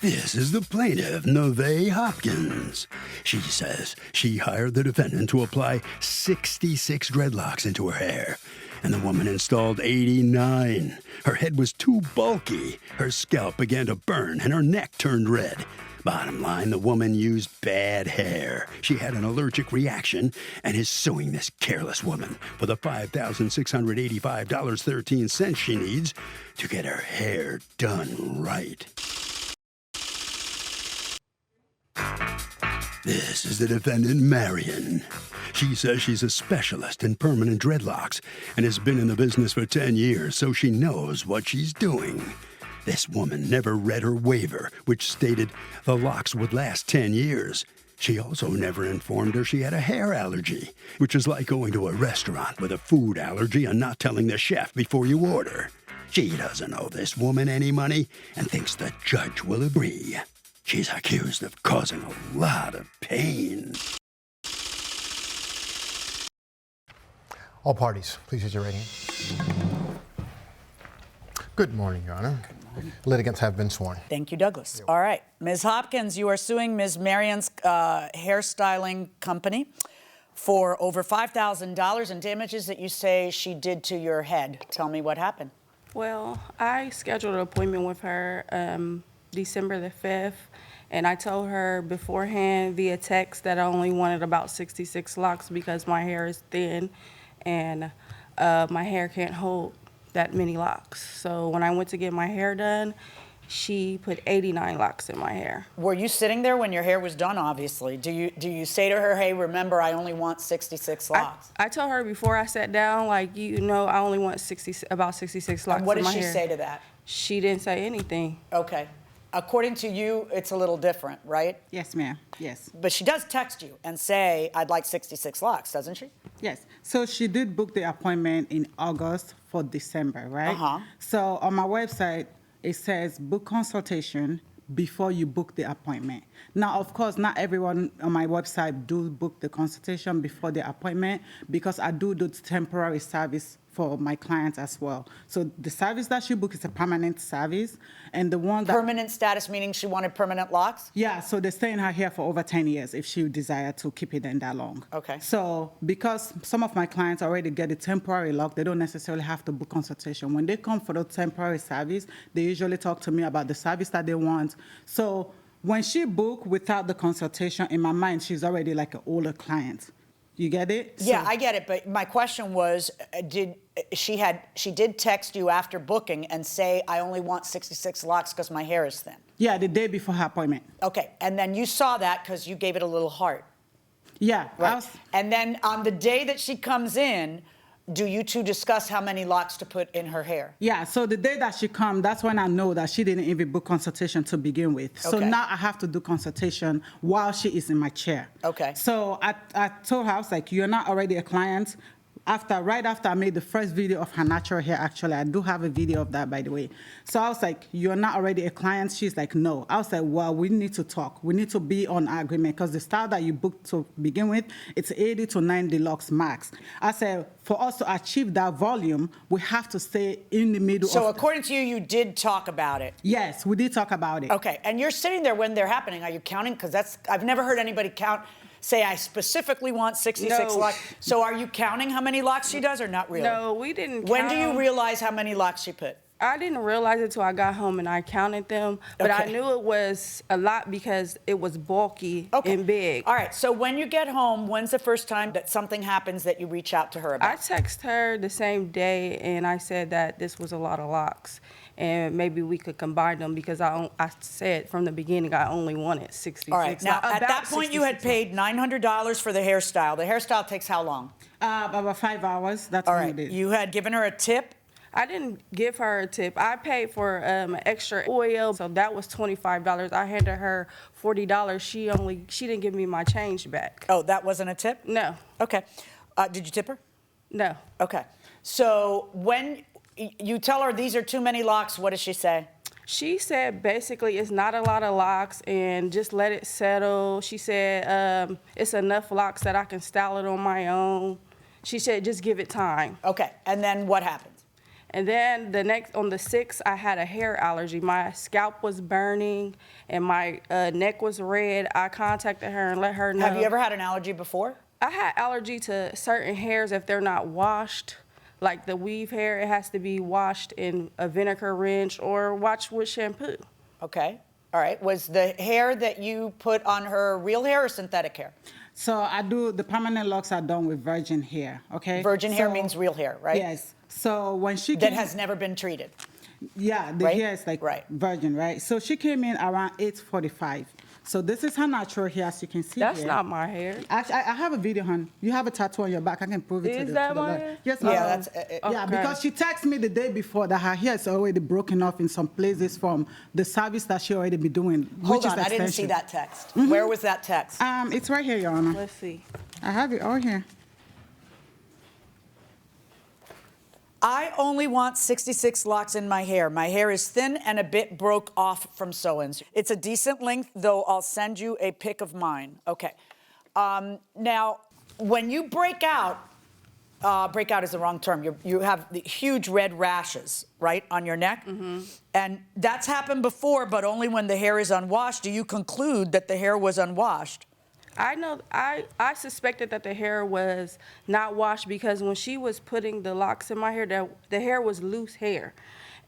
This is the plaintiff, Nevaeh Hopkins. She says she hired the defendant to apply 66 dreadlocks into her hair, and the woman installed 89. Her head was too bulky, her scalp began to burn, and her neck turned red. Bottom line, the woman used bad hair. She had an allergic reaction and is suing this careless woman for the $5,685.13 she needs to get her hair done right. This is the defendant, Marion. She says she's a specialist in permanent dreadlocks and has been in the business for 10 years, so she knows what she's doing. This woman never read her waiver, which stated the locks would last 10 years. She also never informed her she had a hair allergy, which is like going to a restaurant with a food allergy and not telling the chef before you order. She doesn't owe this woman any money and thinks the judge will agree. She's accused of causing a lot of pain. All parties, please use your rating. Good morning, Your Honor. Litigants have been sworn. Thank you, Douglas. All right. Ms. Hopkins, you are suing Ms. Marion's hairstyling company for over $5,000 in damages that you say she did to your head. Tell me what happened. Well, I scheduled an appointment with her December the 5th, and I told her beforehand via text that I only wanted about 66 locks because my hair is thin and my hair can't hold that many locks. So when I went to get my hair done, she put 89 locks in my hair. Were you sitting there when your hair was done, obviously? Do you say to her, hey, remember, I only want 66 locks? I told her before I sat down, like, you know, I only want about 66 locks in my hair. And what did she say to that? She didn't say anything. Okay. According to you, it's a little different, right? Yes, ma'am. Yes. But she does text you and say, I'd like 66 locks, doesn't she? Yes. So she did book the appointment in August for December, right? Uh-huh. So on my website, it says book consultation before you book the appointment. Now, of course, not everyone on my website do book the consultation before the appointment because I do temporary service for my clients as well. So the service that she booked is a permanent service, and the one that... Permanent status meaning she wanted permanent locks? Yeah, so they stay in her hair for over 10 years if she desire to keep it in that long. Okay. So because some of my clients already get a temporary lock, they don't necessarily have to book consultation. When they come for the temporary service, they usually talk to me about the service that they want. So when she booked without the consultation, in my mind, she's already like an older client. You get it? Yeah, I get it. But my question was, she did text you after booking and say, I only want 66 locks because my hair is thin? Yeah, the day before her appointment. Okay, and then you saw that because you gave it a little heart. Yeah. Right. And then on the day that she comes in, do you two discuss how many locks to put in her hair? Yeah, so the day that she comes, that's when I know that she didn't even book consultation to begin with. So now I have to do consultation while she is in my chair. Okay. So I told her, I was like, you're not already a client. Right after I made the first video of her natural hair, actually, I do have a video of that, by the way. So I was like, you're not already a client? She's like, no. I was like, well, we need to talk. We need to be on agreement because the style that you booked to begin with, it's 80 to 90 locks max. I said, for us to achieve that volume, we have to stay in the middle. So according to you, you did talk about it? Yes, we did talk about it. Okay, and you're sitting there when they're happening. Are you counting? Because I've never heard anybody count. Say, I specifically want 66 locks. So are you counting how many locks she does or not really? No, we didn't count. When do you realize how many locks she put? I didn't realize it until I got home and I counted them. But I knew it was a lot because it was bulky and big. All right, so when you get home, when's the first time that something happens that you reach out to her about? I texted her the same day and I said that this was a lot of locks. And maybe we could combine them because I said from the beginning I only wanted 66. All right, now at that point you had paid $900 for the hairstyle. The hairstyle takes how long? About 5 hours. That's all what right. it is. You had given her a tip? I didn't give her a tip. I paid for an extra oil, so that was $25. I handed her $40. She didn't give me my change back. Oh, that wasn't a tip? No. Okay. Did you tip her? No. Okay. So when you tell her these are too many locks, what does she say? She said basically it's not a lot of locks and just let it settle. She said it's enough locks that I can style it on my own. She said just give it time. Okay, and then what happens? And then on the 6th, I had a hair allergy. My scalp was burning and my neck was red. I contacted her and let her know. Have you ever had an allergy before? I had allergy to certain hairs if they're not washed. Like the weave hair, it has to be washed in a vinegar rinse or washed with shampoo. Okay. All right. Was the hair that you put on her real hair or synthetic hair? So the permanent locks are done with virgin hair, okay? Virgin hair means real hair, right? Yes. So when she That came, has never been treated. yeah, the right? hair is like Right. virgin, right? So she came in around 8:45. So this is her natural hair, as you can see That's here. not my hair. Actually, I have a video, hon. You have a tattoo on your back. I can prove it to Is the that to the my Lord. hair? Yes, Yeah, ma'am. that's Yeah, Okay. because she texted me the day before that her hair is already broken off in some places from the service that she already be doing. Hold which on, is I didn't see extension. that text. Where was that text? It's right here, Your Honor. Let's see. I have it all here. I only want 66 locks in my hair. My hair is thin and a bit broke off from sew-ins. It's a decent length, though I'll send you a pic of mine. Okay. Now, when you break out is the wrong term. You have the huge red rashes, right, on your neck? Mm-hmm. And that's happened before, but only when the hair is unwashed. Do you conclude that the hair was unwashed? I know, I suspected that the hair was not washed because when she was putting the locks in my hair, the hair was loose hair.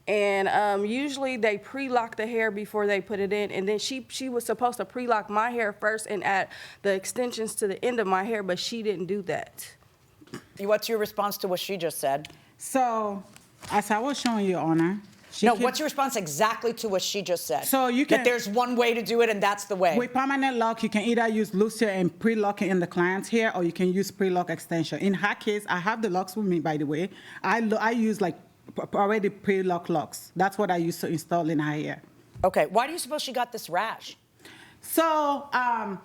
And usually they pre-lock the hair before they put it in. And then she was supposed to pre-lock my hair first and add the extensions to the end of my hair, but she didn't do that. What's your response to what she just said? So, as I was showing you, Your Honor, What's your response exactly to what she just said? So you can- That there's one way to do it and that's the way. with permanent lock, you can either use loose hair and pre-lock it in the client's hair, or you can use pre-lock extension. In her case, I have the locks with me, by the way. I use like already pre-lock locks. That's what I used to install in her hair. Okay, why do you suppose she got this rash? So,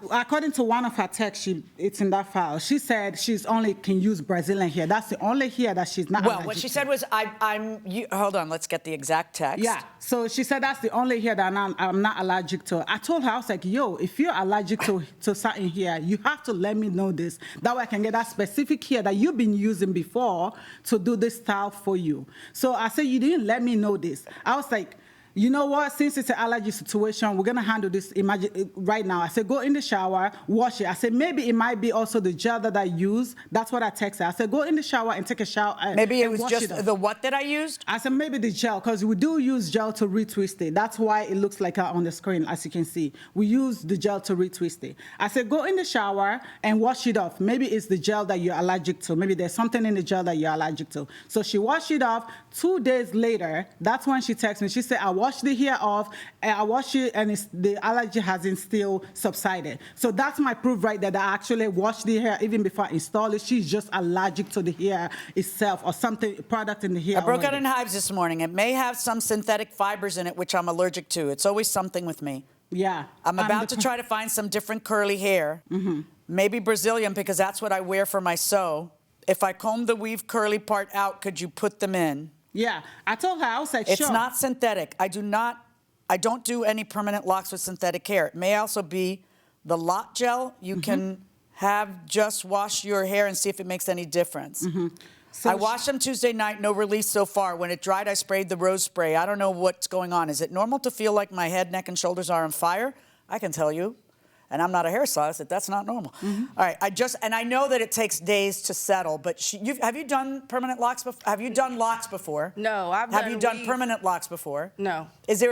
according to one of her texts, it's in that file. She said she's only can use Brazilian hair. That's the only hair that she's not. Well, allergic what she to. said was, hold on, let's get the exact text. Yeah. So she said that's the only hair that I'm not allergic to. I told her, I was like, yo, if you're allergic to certain hair, you have to let me know this. That way I can get that specific hair that you've been using before to do this style for you. So I said, you didn't let me know this. I was like, you know what? Since it's an allergy situation, we're gonna handle this right now. I said, go in the shower, wash it. I said, maybe it might be also the gel that I use. That's what I texted. I said, go in the shower and take a shower. Maybe it and was wash just off. the what that I used? I said, maybe the gel, because we do use gel to retwist it. That's why it looks like on the screen, as you can see. We use the gel to retwist it. I said, go in the shower and wash it off. Maybe it's the gel that you're allergic to. Maybe there's something in the gel that you're allergic to. So she washed it off. 2 days later, that's when she texted me. She said, I washed the hair off, and I washed it, and the allergy hasn't still subsided. So that's my proof right there that I actually washed the hair even before I installed it. She's just allergic to the hair itself or something, product in the hair. I broke out already. in hives this morning. It may have some synthetic fibers in it, which I'm allergic to. It's always something with me. Yeah. I'm about to try to find some different curly hair. Mm-hmm. Maybe Brazilian, because that's what I wear for my sew. If I comb the weave curly part out, could you put them in? Yeah. I told her, I was like, It's sure. not synthetic. I don't do any permanent locks with synthetic hair. It may also be the lot gel. You can have just wash your hair and see if it makes any difference. So I washed them Tuesday night, no release so far. When it dried, I sprayed the rose spray. I don't know what's going on. Is it normal to feel like my head, neck, and shoulders are on fire? I can tell you, and I'm not a hairstylist, that that's not normal. All right, I know that it takes days to settle, but have you done permanent locks before? Have you done locks before? No, Have you done permanent locks before? No. There's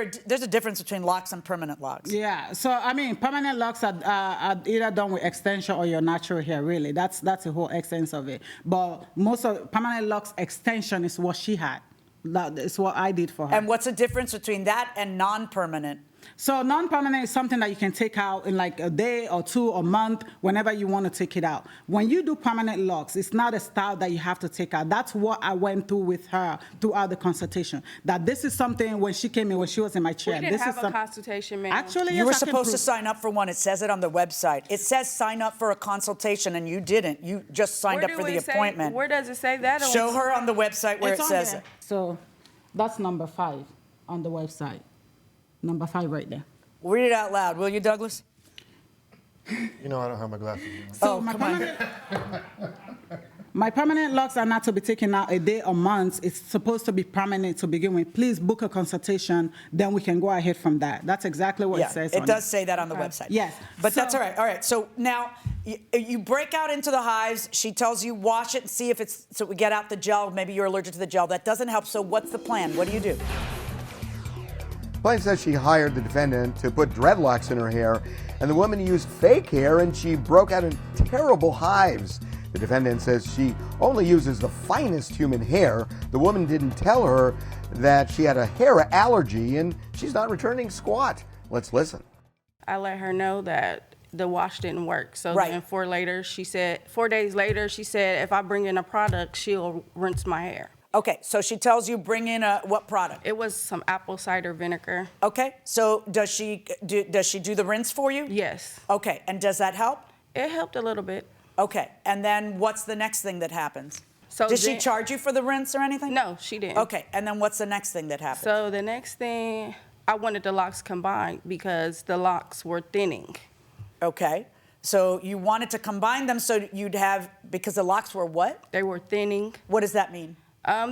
a difference between locks and permanent locks? Yeah, so I mean, permanent locks are either done with extension or your natural hair, really. That's the whole essence of it. But most of permanent locks extension is what she had. That is what I did for her. And what's the difference between that and non-permanent? So non-permanent is something that you can take out in like a day or two or month, whenever you want to take it out. When you do permanent locks, it's not a style that you have to take out. That's what I went through with her throughout the consultation. That this is something when she came in, when she was in my chair. We didn't this have is a consultation, ma'am. Actually, You yes, were I can supposed to prove- sign up for one. It says it on the website. It says sign up for a consultation, and you didn't. You just signed up for the appointment. Where does it say that? Show her on the website where It's it on says there. it. So that's number 5 on the website. Number 5 right there. Read it out loud, will you, Douglas? You know I don't have my glasses on. So Oh, come on. My permanent locks are not to be taken out a day or months. It's supposed to be permanent to begin with. Please book a consultation, then we can go ahead from that. That's exactly what it says. It does say that on the website. Yes. But So- that's all right. All right. So now you break out into the hives. She tells you wash it and see if it's, so we get out the gel. Maybe you're allergic to the gel. That doesn't help. So what's the plan? What do you do? Plaintiff says she hired the defendant to put dreadlocks in her hair, and the woman used fake hair and she broke out in terrible hives. The defendant says she only uses the finest human hair. The woman didn't tell her that she had a hair allergy and she's not returning squat. Let's listen. I let her know that the wash didn't work. So Right. then 4 days later, she said if I bring in a product, she'll rinse my hair. Okay. So she tells you bring in what product? It was some apple cider vinegar. Okay. So does she do the rinse for you? Yes. Okay. And does that help? It helped a little bit. Okay. And then what's the next thing that happens? So Did she then- charge you for the rinse or anything? No, she didn't. Okay. And then what's the next thing that happens? So the next thing, I wanted the locks combined because the locks were thinning. Okay. So you wanted to combine them so you'd have, because the locks were what? They were thinning. What does that mean?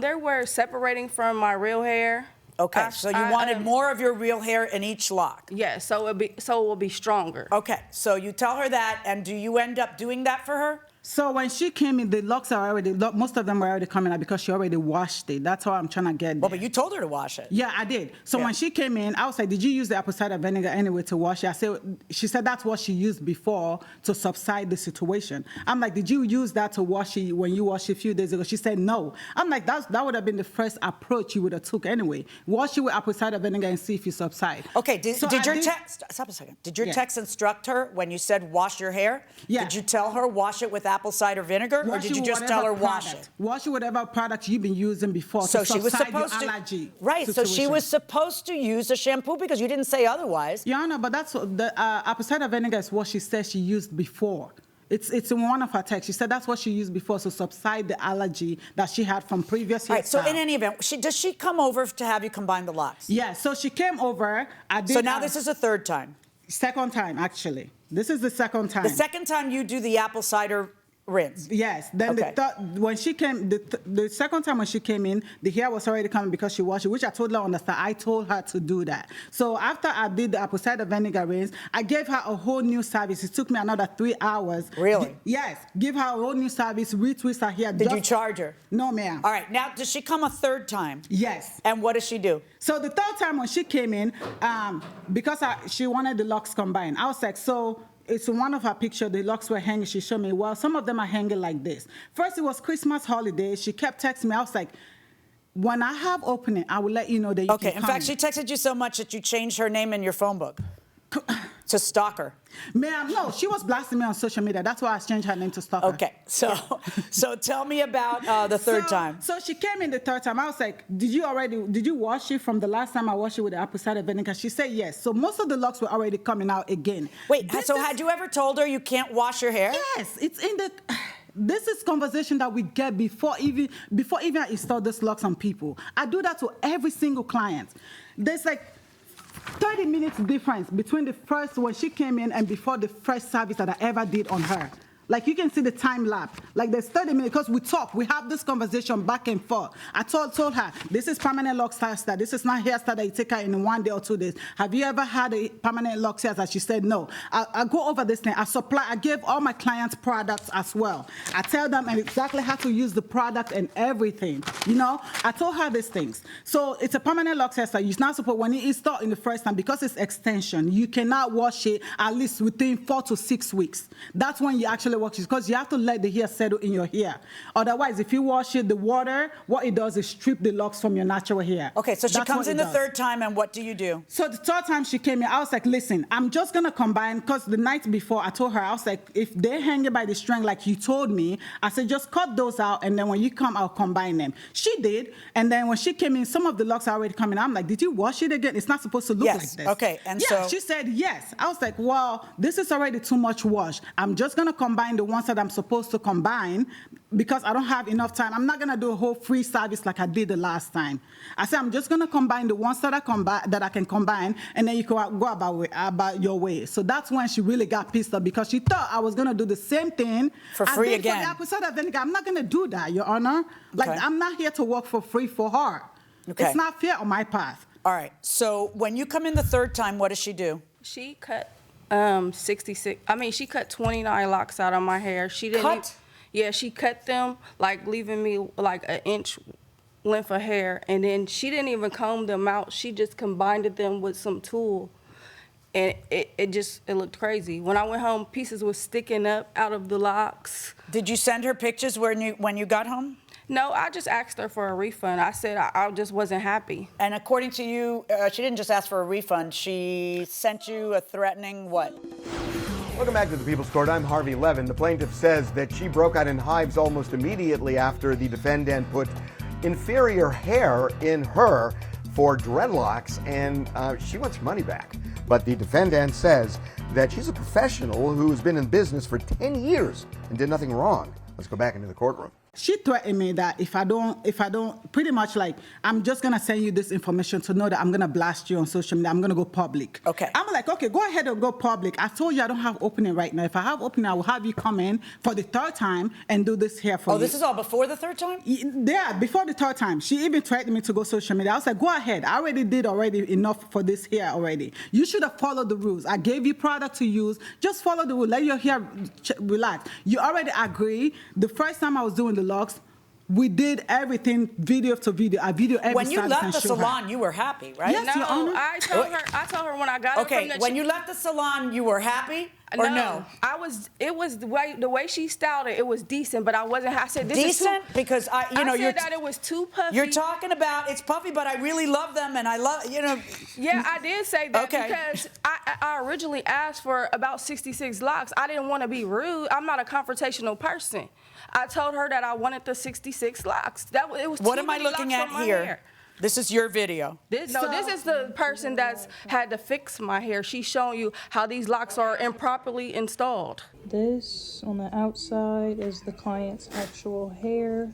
They were separating from my real hair. Okay. So you wanted more of your real hair in each lock. Yes, so it will be stronger. Okay. So you tell her that, and do you end up doing that for her? So when she came in, the locks are already, most of them were already coming out because she already washed it. That's how I'm trying to get there. Well, but you told her to wash it. Yeah, I did. So Yeah. when she came in, I was like, did you use the apple cider vinegar anyway to wash it? She said that's what she used before to subside the situation. I'm like, did you use that to wash it when you washed it a few days ago? She said no. I'm like, that would have been the first approach you would have took anyway. Wash it with apple cider vinegar and see if you subside. Okay, did So your I text, stop a second. Did your Yeah. text instruct her when you said wash your hair? Yeah. Did you tell her wash it with apple cider vinegar? Or Wash did it you with just tell her whatever wash product. it? Wash it with whatever product you've been using before So to she was subside supposed your to, allergy right? So she situation. was supposed to use a shampoo because you didn't say otherwise. Your Honor, but that's what the apple cider vinegar is what she said she used before. It's in one of her texts. She said that's what she used before to subside the allergy that she had from previous All right. So hairstyle. in any event, does she come over to have you combine the locks? Yeah, so she came over. I did. So now this is a third time. second time, actually. This is the second time. The second time you do the apple cider rinse. Yes. Then Okay. when she came, the second time when she came in, the hair was already coming because she washed it, which I told her on the start. I told her to do that. So after I did the apple cider vinegar rinse, I gave her a whole new service. It took me another 3 hours. Really? Yes. Give her a whole new service, retwist her hair. Did you charge her? No, ma'am. All right. Now, does she come a third time? Yes. And what does she do? So the third time when she came in, because she wanted the locks combined, I was like, so it's one of her pictures, the locks were hanging. She showed me, well, some of them are hanging like this. First, it was Christmas holiday. She kept texting me. I was like, when I have opening, I will let you know that you Okay. can In come. fact, she texted you so much that you changed her name in your phone book to Stalker. Ma'am, no, she was blasting me on social media. That's why I changed her name to Stalker. Okay. So tell me about the third time. So she came in the third time. I was like, did you wash it from the last time I washed it with the apple cider vinegar? She said yes. So most of the locks were already coming out again. Wait, had you ever told her you can't wash your hair? Yes, it's in the. This is conversation that we get before even I install this locks on people. I do that to every single client. There's like 30 minutes difference between the first when she came in and before the first service that I ever did on her. Like you can see the time lapse. Like there's 30 minutes because we talk, we have this conversation back and forth. I told her, this is permanent locks hairstyle. This is not hairstyle that you take out in 1 day or 2 days. Have you ever had a permanent locks hairstyle? She said no. I go over this thing. I give all my clients products as well. I tell them exactly how to use the product and everything. You know, I told her these things. So it's a permanent locks hairstyle. You're not supposed, when you install in the first time, because it's extension, you cannot wash it at least within 4 to 6 weeks. That's when you actually wash it, because you have to let the hair settle in your hair. Otherwise, if you wash it, the water, what it does is strip the locks from your natural hair. Okay, so she That's comes what it in the does. third time, and what do you do? So the third time she came in, I was like, listen, I'm just going to combine, because the night before I told her, I was like, if they're hanging by the string like you told me, I said, just cut those out, and then when you come, I'll combine them. She did, and then when she came in, some of the locks are already coming. I'm like, did you wash it again? It's not supposed to look Yes, like this. okay, and yeah, so- she said yes. I was like, well, this is already too much wash. I'm just going to combine combine the ones that I'm supposed to combine because I don't have enough time. I'm not gonna do a whole free service like I did the last time. I said I'm just gonna combine the ones that I can combine, and then you can go about your way. So that's when she really got pissed off because she thought I was gonna do the same thing for free again. For the apple cider vinegar. I'm not gonna do that, Your Honor. Like I'm not here to work for free for her. Okay. It's not fair on my part. All right. So when you come in the third time, what does she do? She cut 66. I mean, she cut 29 locks out of my hair. She didn't. Cut? Yeah, she cut them, like leaving me like an inch length of hair, and then she didn't even comb them out. She just combined them with some tool, and it looked crazy. When I went home, pieces was sticking up out of the locks. Did you send her pictures when you got home? No, I just asked her for a refund. I said I just wasn't happy. And according to you, she didn't just ask for a refund. She sent you a threatening what? Welcome back to the People's Court. I'm Harvey Levin. The plaintiff says that she broke out in hives almost immediately after the defendant put inferior hair in her for dreadlocks, and she wants her money back. But the defendant says that she's a professional who's been in business for 10 years and did nothing wrong. Let's go back into the courtroom. She threatened me that if I don't, pretty much like, I'm just gonna send you this information to know that I'm gonna blast you on social media. I'm gonna go public. Okay. I'm like, okay, go ahead and go public. I told you I don't have opening right now. If I have opening, I will have you come in for the third time and do this here for you. Oh, this is all before the third time? Yeah, before the third time. She even threatened me to go social media. I was like, go ahead. I already did enough for this here already. You should have followed the rules. I gave you product to use. Just follow the rule. Let your hair relax. You already agree. The first time I was doing the locks, we did everything video to video. I video every When you service left and the show her. salon, you were happy, right? Yes, Your No, Honor. I told her when I got Okay, it from the when you left the salon, you were happy or no? It was the way she styled it. It was decent, but I wasn't. I said this Decent? is too, Because I said that it was too puffy. You're talking about it's puffy, but I really love them, and I love, Yeah, I did say that Okay. because I originally asked for about 66 locks. I didn't want to be rude. I'm not a confrontational person. I told her that I wanted the 66 locks. It was What too am I many looking locks at on my here? hair. This is your video. This is the person that's had to fix my hair. She's showing you how these locks are improperly installed. This on the outside is the client's actual hair,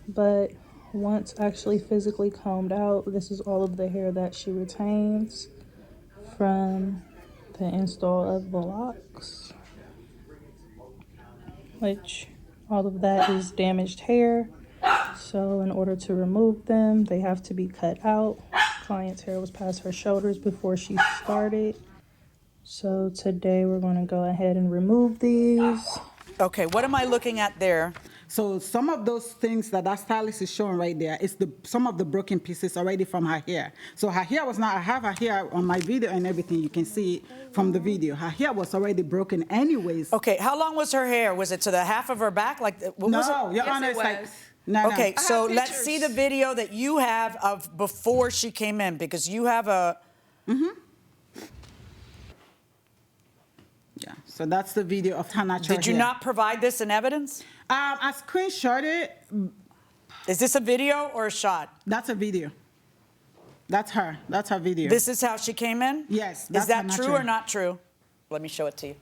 but once actually physically combed out, this is all of the hair that she retains from the install of the locks, which all of that is damaged hair. So in order to remove them, they have to be cut out. Client's hair was past her shoulders before she started. So today we're going to go ahead and remove these. Okay, what am I looking at there? So some of those things that stylist is showing right there is some of the broken pieces already from her hair. So her hair was not, I have her hair on my video and everything. You can see it from the video. Her hair was already broken anyways. Okay, how long was her hair? Was it to the half of her back? Like, what was No, it? Your Yes, Honor, it it's like, was. no. Okay, so let's pictures. see the video that you have of before she came in, because you have a... Yeah, so that's the video of her natural Did you hair. not provide this in evidence? I screenshot it. Is this a video or a shot? That's a video. That's her. That's her video. This is how she came in? Yes, Is that's that her true natural. or not true? Let me show it to you.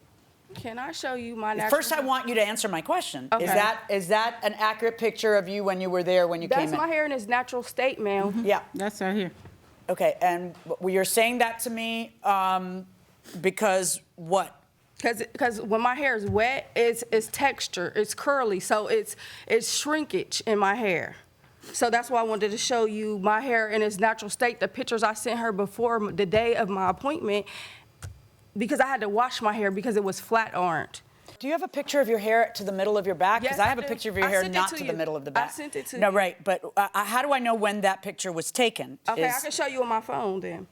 Can I show you my natural First, I hair? want you to answer my question. Okay. Is that an accurate picture of you when you were there when you That's came in? my hair in its natural state, ma'am. Yeah. That's her here. Okay, and you're saying that to me because what? Because when my hair is wet, it's texture, it's curly, so it's shrinkage in my hair. So that's why I wanted to show you my hair in its natural state, the pictures I sent her before the day of my appointment, because I had to wash my hair because it was flat ironed. Do you have a picture of your hair to the middle of your back? Because Yes, I have I a do. picture of your I hair sent it not to to the you. middle of the I back. sent it to No, you. right, but how do I know when that picture was taken? Okay, I can show you on my phone then,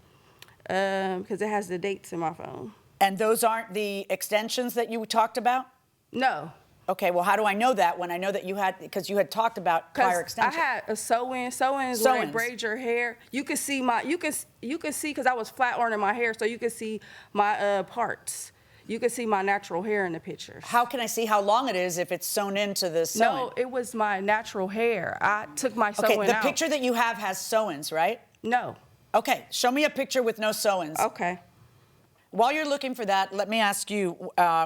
because it has the dates in my phone. And those aren't the extensions that you talked about? No. Okay, well, how do I know that when I know that you had, because you had talked about prior I extensions? had a sew-in. Sew-in is when they braid your hair. You can see because I was flat ironing my hair, so you can see my parts. You can see my natural hair in the pictures. How can I see how long it is if it's sewn into the sewing? No, it was my natural hair. I took my Okay, sew-in the out. picture that you have has sew-ins, right? No. Okay, show me a picture with no sew-ins. Okay. While you're looking for that, let me ask you,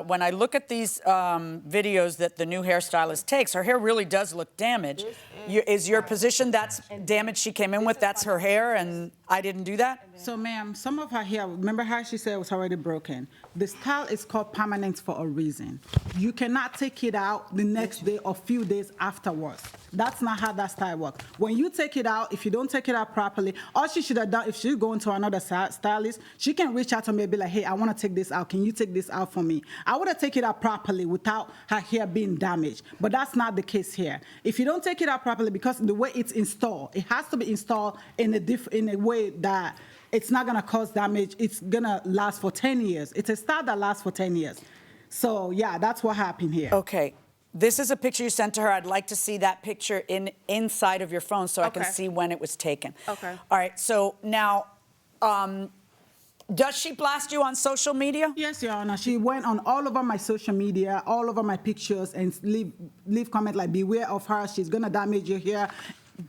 when I look at these videos that the new hairstylist takes, her hair really does look damaged. Is your position that's damage she came in with, that's her hair, and I didn't do that? So, ma'am, some of her hair, remember how she said it was already broken? The style is called permanent for a reason. You cannot take it out the next day or few days afterwards. That's not how that style works. When you take it out, if you don't take it out properly, all she should have done, if she's going to another stylist, she can reach out to me and be like, hey, I want to take this out. Can you take this out for me? I would have taken it out properly without her hair being damaged. But that's not the case here. If you don't take it out properly, because the way it's installed, it has to be installed in a way that it's not going to cause damage. It's going to last for 10 years. It's a style that lasts for 10 years. So, yeah, that's what happened here. Okay. This is a picture you sent to her. I'd like to see that picture inside of your phone so I can see when it was taken. Okay. All right. So now, does she blast you on social media? Yes, Your Honor. She went on all over my social media, all over my pictures, and leave comment like, beware of her. She's going to damage your hair.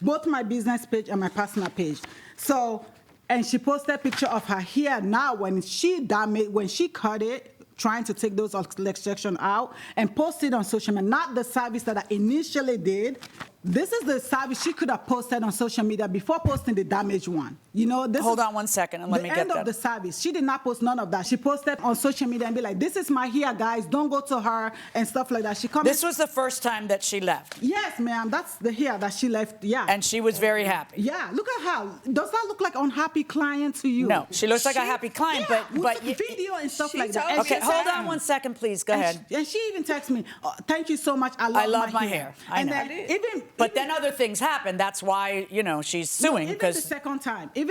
Both my business page and my personal page. So, and she posted a picture of her hair now when she cut it, trying to take those extraction out and post it on social media, not the service that I initially did. This is the service she could have posted on social media before posting the damaged one. You know, this Hold on one second and let me get that. The end of the service. She did not post none of that. She posted on social media and be like, this is my hair, guys. Don't go to her and stuff like that. This was the first time that she left? Yes, ma'am. That's the hair that she left, yeah. And she was very happy? Yeah. Look at her. Does that look like an unhappy client to you? No, she looks like a happy client, yeah, but video and stuff like that. Okay, hold on one second, please. Go ahead. And she even texted me, thank you so much. I love my hair. I know. But then other things happen. That's why, you know, she's suing. Even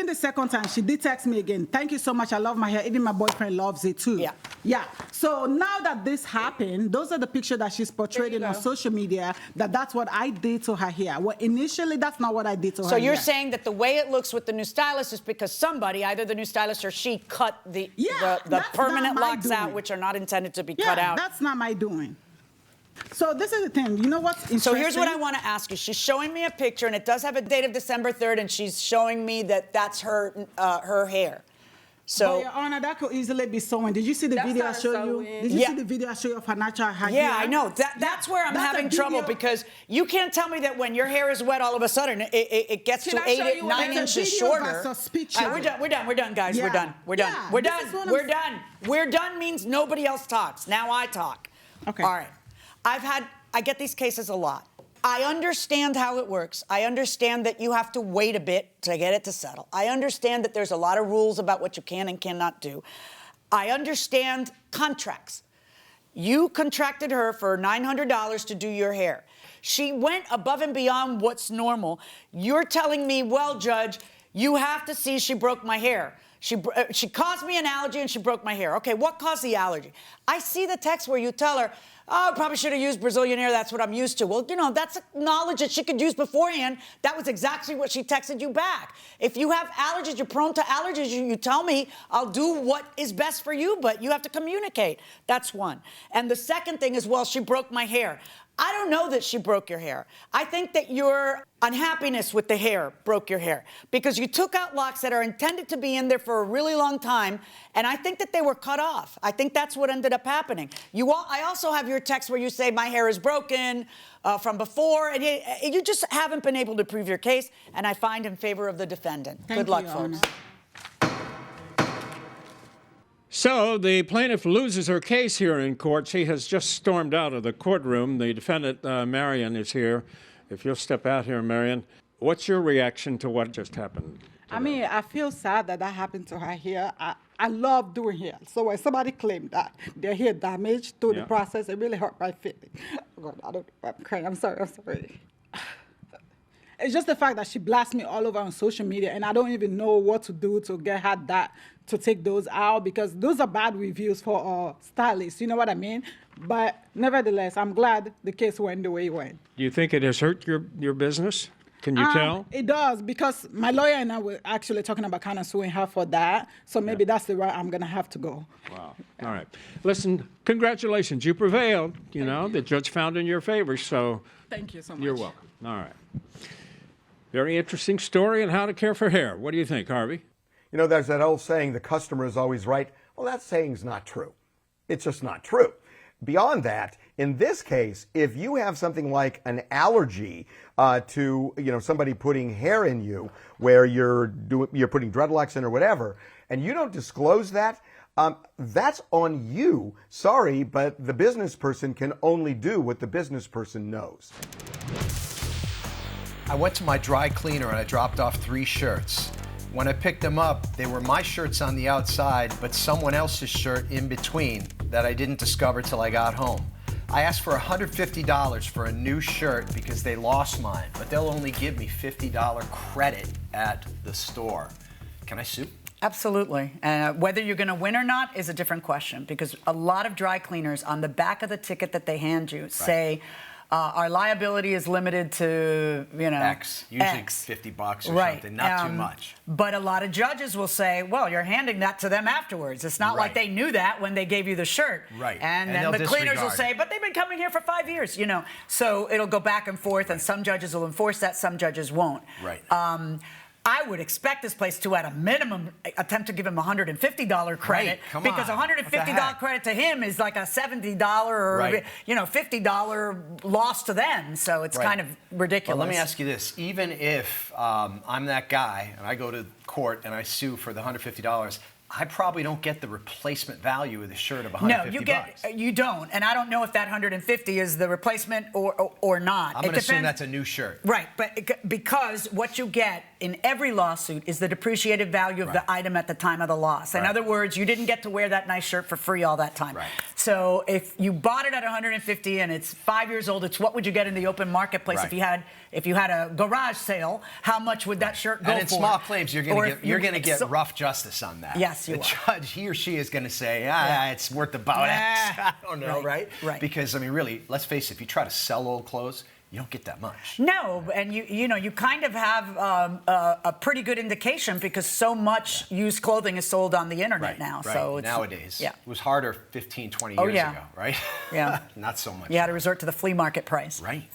the second time, she did text me again. Thank you so much. I love my hair. Even my boyfriend loves it too. Yeah. Yeah. So now that this happened, those are the pictures that she's portrayed on social media, that's what I did to her hair. Well, initially, that's not what I did to her hair. So you're saying that the way it looks with the new stylist is because somebody, either the new stylist or she, cut the permanent locks out, which are not intended to be cut out. That's not my doing. So this is the thing. You know what's interesting? So here's what I want to ask you. She's showing me a picture, and it does have a date of December 3rd, and she's showing me that that's her hair. So, Your Honor, that could easily be sewing. Did you see the video I showed you? Did you see the video I showed you of her natural hair? Yeah, I know. That's where I'm having trouble, because you can't tell me that when your hair is wet, all of a sudden it gets to 9 inches shorter. We're done, guys. Yeah. We're done. We're done means nobody else talks. Now I talk. Okay. All right. I get these cases a lot. I understand how it works. I understand that you have to wait a bit to get it to settle. I understand that there's a lot of rules about what you can and cannot do. I understand contracts. You contracted her for $900 to do your hair. She went above and beyond what's normal. You're telling me, well, Judge, you have to see she broke my hair. She caused me an allergy and she broke my hair. Okay, what caused the allergy? I see the text where you tell her, oh, I probably should have used Brazilian hair. That's what I'm used to. Well, you know, that's knowledge that she could use beforehand. That was exactly what she texted you back. If you have allergies, you're prone to allergies, you tell me, I'll do what is best for you, but you have to communicate. That's one. And the second thing is, well, she broke my hair. I don't know that she broke your hair. I think that your unhappiness with the hair broke your hair, because you took out locks that are intended to be in there for a really long time, and I think that they were cut off. I think that's what ended up happening. I also have your text where you say my hair is broken from before, and you just haven't been able to prove your case, and I find in favor of the defendant. Good luck, folks. So the plaintiff loses her case here in court. She has just stormed out of the courtroom. The defendant, Marion, is here. If you'll step out here, Marion. What's your reaction to what just happened today? I mean, I feel sad that happened to her hair. I love doing hair. So when somebody claimed that their hair damaged through the process, it really hurt my feelings. Oh God, I'm crying. I'm sorry. It's just the fact that she blasts me all over on social media, and I don't even know what to do to get her to take those out, because those are bad reviews for stylists. You know what I mean? But nevertheless, I'm glad the case went the way it went. Do you think it has hurt your business? Can you tell? It does, because my lawyer and I were actually talking about kind of suing her for that. So maybe that's the route I'm going to have to go. Wow. All right. Listen, congratulations. You prevailed. You know, the judge found in your favor. So thank you so much. You're welcome. All right. Very interesting story on how to care for hair. What do you think, Harvey? You know, there's that old saying, the customer is always right. Well, that saying's not true. It's just not true. Beyond that, in this case, if you have something like an allergy to somebody putting hair in you, where you're putting dreadlocks in or whatever, and you don't disclose that, that's on you. Sorry, but the business person can only do what the business person knows. I went to my dry cleaner and I dropped off 3 shirts. When I picked them up, they were my shirts on the outside, but someone else's shirt in between that I didn't discover till I got home. I asked for $150 for a new shirt because they lost mine, but they'll only give me $50 credit at the store. Can I sue? Absolutely. Whether you're going to win or not is a different question, because a lot of dry cleaners on the back of the ticket that they hand you say, our liability is limited to, X, usually X. $50 or something, not too much. But a lot of judges will say, well, you're handing that to them afterwards. It's not like they knew that when they gave you the shirt. Right. And then the cleaners will say, but they've been coming here for 5 years, So it'll go back and forth, and some judges will enforce that, some judges won't. Right. I would expect this place to, at a minimum, attempt to give him $150 credit, because $150 credit to him is like a $70 or $50 loss to them. So it's kind of ridiculous. Well, let me ask you this: even if I'm that guy and I go to court and I sue for the $150. I probably don't get the replacement value of the shirt of $150. No, you don't, and I don't know if that $150 is the replacement or not. I'm going to assume that's a new shirt. Right, but because what you get in every lawsuit is the depreciated value of the item at the time of the loss. In other words, you didn't get to wear that nice shirt for free all that time. Right. So if you bought it at $150 and it's 5 years old, it's what would you get in the open marketplace if you had a garage sale? How much would that shirt go for? And in small claims, you're going to get rough justice on that. Yes, you are. The judge, he or she is going to say, it's worth about X. I don't know, right? Because, I mean, really, let's face it, if you try to sell old clothes, you don't get that much. No, and you kind of have a pretty good indication, because so much used clothing is sold on the internet now. Right. So it's, nowadays. It was harder 15, 20 years ago, right? Yeah. Not so much. You had to resort to the flea market price. Right.